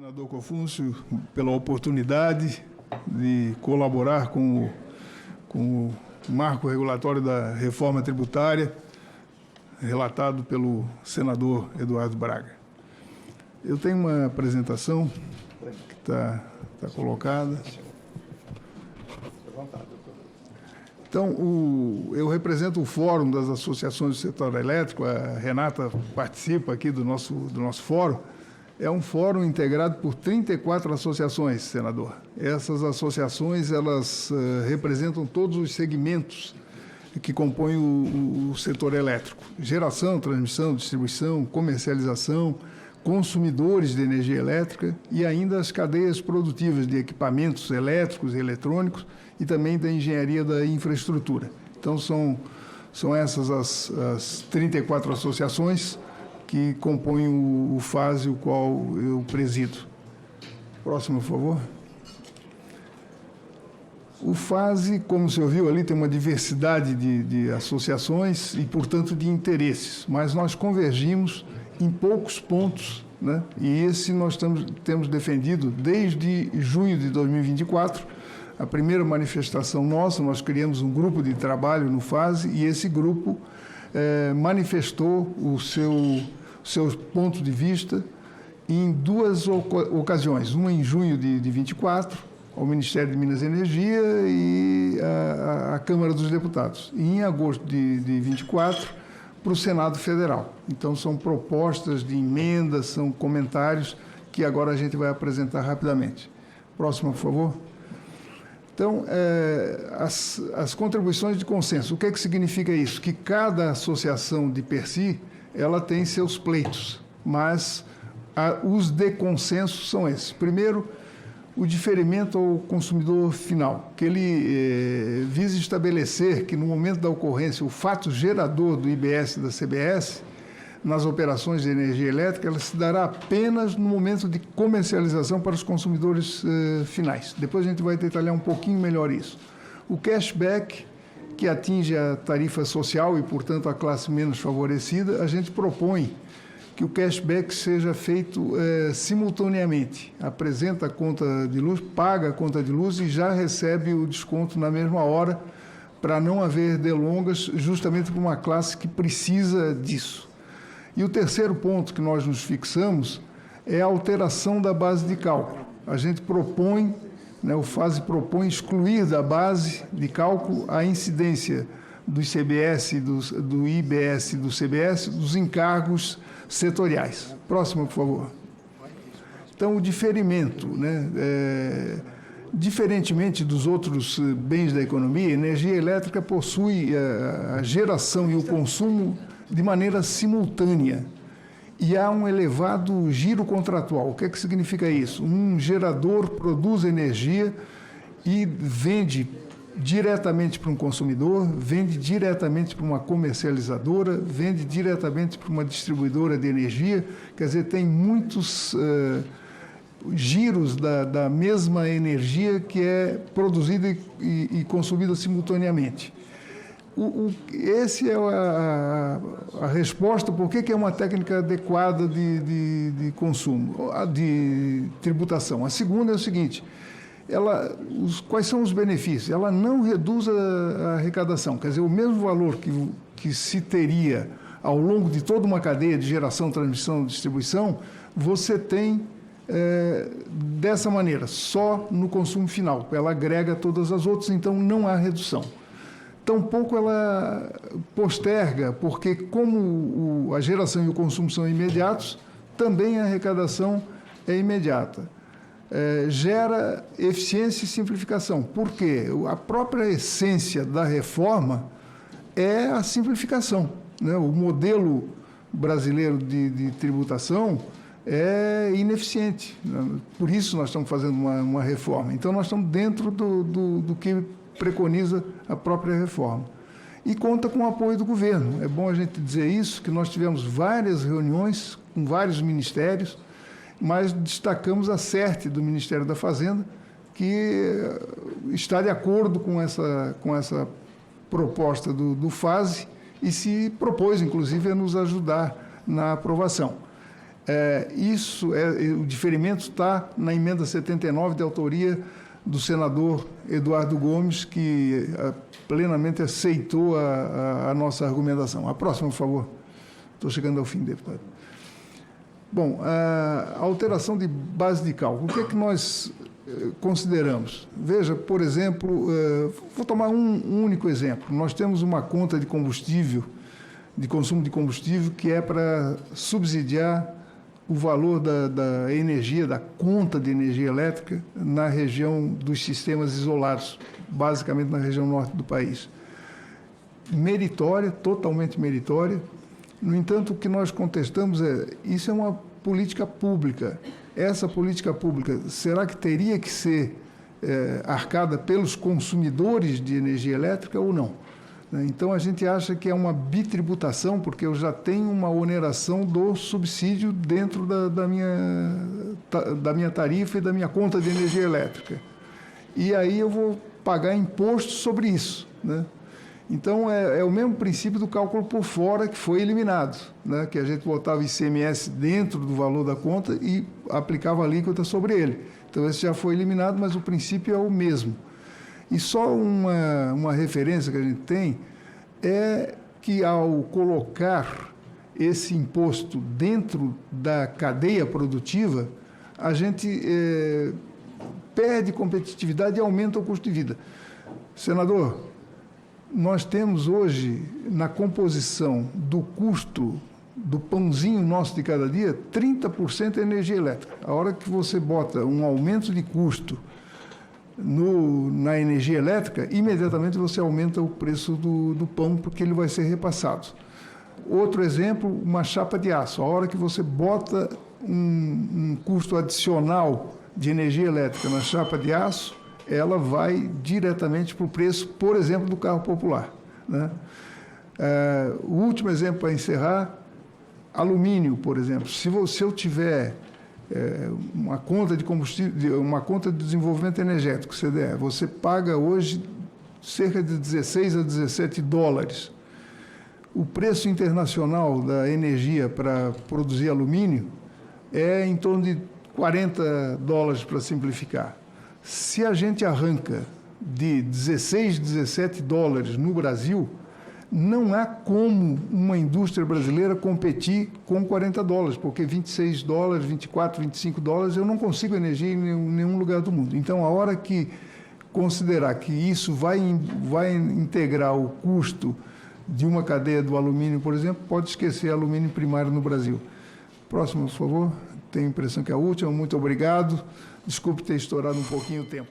senador Confúcio, pela oportunidade de colaborar com o marco regulatório da reforma tributária, relatado pelo senador Eduardo Braga. Eu tenho uma apresentação que está colocada. Então, eu represento o Fórum das Associações do Setor Elétrico, a Renata participa aqui do nosso fórum. É um fórum integrado por 34 associações, senador. Essas associações, elas representam todos os segmentos que compõem o setor elétrico: geração, transmissão, distribuição, comercialização, consumidores de energia elétrica e ainda as cadeias produtivas de equipamentos elétricos e eletrônicos e também da engenharia da infraestrutura. Então, são essas as 34 associações que compõem o FASE, o qual eu presido. Próximo, por favor. O FASE, como você ouviu ali, tem uma diversidade de associações e, portanto, de interesses, mas nós convergimos em poucos pontos, né? E esse nós temos defendido desde junho de 2024, a primeira manifestação nossa. Nós criamos um grupo de trabalho no FASE e esse grupo manifestou o seu ponto de vista em duas ocasiões, uma em junho de 24, ao Ministério de Minas e Energia e à Câmara dos Deputados, e em agosto de 24, para o Senado Federal. Então, são propostas de emendas, são comentários que agora a gente vai apresentar rapidamente. Próxima, por favor. Então, as contribuições de consenso. O que é que significa isso? Que cada associação de per si, ela tem seus pleitos, mas os de consenso são esses. Primeiro, o diferimento ao consumidor final, que ele visa estabelecer que, no momento da ocorrência, o fato gerador do IBS e da CBS, nas operações de energia elétrica, ela se dará apenas no momento de comercialização para os consumidores finais. Depois a gente vai detalhar um pouquinho melhor isso. O cashback, que atinge a tarifa social e, portanto, a classe menos favorecida, a gente propõe que o cashback seja feito simultaneamente. Apresenta a conta de luz, paga a conta de luz e já recebe o desconto na mesma hora, para não haver delongas, justamente para uma classe que precisa disso. E o terceiro ponto que nós nos fixamos é a alteração da base de cálculo. A gente propõe, o FASE propõe excluir da base de cálculo a incidência do ICBS, do IBS e do CBS, dos encargos setoriais. Próximo, por favor. Então, o diferimento, diferentemente dos outros bens da economia, a energia elétrica possui a geração e o consumo de maneira simultânea. E há um elevado giro contratual. O que é que significa isso? Um gerador produz energia e vende diretamente para um consumidor, vende diretamente para uma comercializadora, vende diretamente para uma distribuidora de energia. Quer dizer, tem muitos giros da mesma energia que é produzida e consumida simultaneamente. Essa é a resposta por que é uma técnica adequada de consumo, de tributação. A segunda é o seguinte: quais são os benefícios? Ela não reduz a arrecadação, quer dizer, o mesmo valor que se teria ao longo de toda uma cadeia de geração, transmissão e distribuição, você tem dessa maneira, só no consumo final. Ela agrega todas as outras, então não há redução. Tampouco ela posterga, porque como a geração e o consumo são imediatos, também a arrecadação é imediata. Gera eficiência e simplificação. Por quê? A própria essência da reforma é a simplificação, O modelo brasileiro de tributação é ineficiente. Por isso nós estamos fazendo uma reforma. Então, nós estamos dentro do que preconiza a própria reforma. E conta com o apoio do governo. É bom a gente dizer isso, que nós tivemos várias reuniões com vários ministérios, mas destacamos a CERT do Ministério da Fazenda, que está de acordo com essa proposta do FASE e se propôs, inclusive, a nos ajudar na aprovação. O diferimento está na emenda 79, de autoria do senador Eduardo Gomes, que plenamente aceitou a nossa argumentação. A próxima, por favor. Estou chegando ao fim, deputado. Bom, a alteração de base de cálculo, o que é que nós consideramos? Veja, por exemplo, vou tomar um único exemplo. Nós temos uma conta de combustível, de consumo de combustível, que é para subsidiar o valor da energia, da conta de energia elétrica na região dos sistemas isolados, basicamente na região norte do país. Meritória, totalmente meritória. No entanto, o que nós contestamos isso é uma política pública. Essa política pública, será que teria que ser arcada pelos consumidores de energia elétrica ou não? Então, a gente acha que é uma bitributação, porque eu já tenho uma oneração do subsídio dentro da minha tarifa e da minha conta de energia elétrica. E aí eu vou pagar imposto sobre isso, né? Então, é o mesmo princípio do cálculo por fora que foi eliminado, né? Que a gente botava ICMS dentro do valor da conta e aplicava a alíquota sobre ele. Então, esse já foi eliminado, mas o princípio é o mesmo. E só uma referência que a gente tem é que, ao colocar esse imposto dentro da cadeia produtiva, a gente perde competitividade e aumenta o custo de vida. Senador, nós temos hoje, na composição do custo do pãozinho nosso de cada dia, 30% é energia elétrica. A hora que você bota um aumento de custo na energia elétrica, imediatamente você aumenta o preço do pão, porque ele vai ser repassado. Outro exemplo, uma chapa de aço. A hora que você bota um custo adicional de energia elétrica na chapa de aço, ela vai diretamente para o preço, por exemplo, do carro popular, né? O último exemplo para encerrar, alumínio, por exemplo. Se eu tiver uma conta de combustível, uma conta de desenvolvimento energético, CDE, você paga hoje cerca de 16 a 17 dólares. O preço internacional da energia para produzir alumínio é em torno de 40 dólares, para simplificar. Se a gente arranca de 16, 17 dólares no Brasil, não há como uma indústria brasileira competir com 40 dólares, porque 26 dólares, 24, 25 dólares, eu não consigo energia em nenhum lugar do mundo. Então, a hora que considerar que isso vai integrar o custo de uma cadeia do alumínio, por exemplo, pode esquecer alumínio primário no Brasil. Próximo, por favor. Tenho a impressão que é a última. Muito obrigado. Desculpe ter estourado um pouquinho o tempo.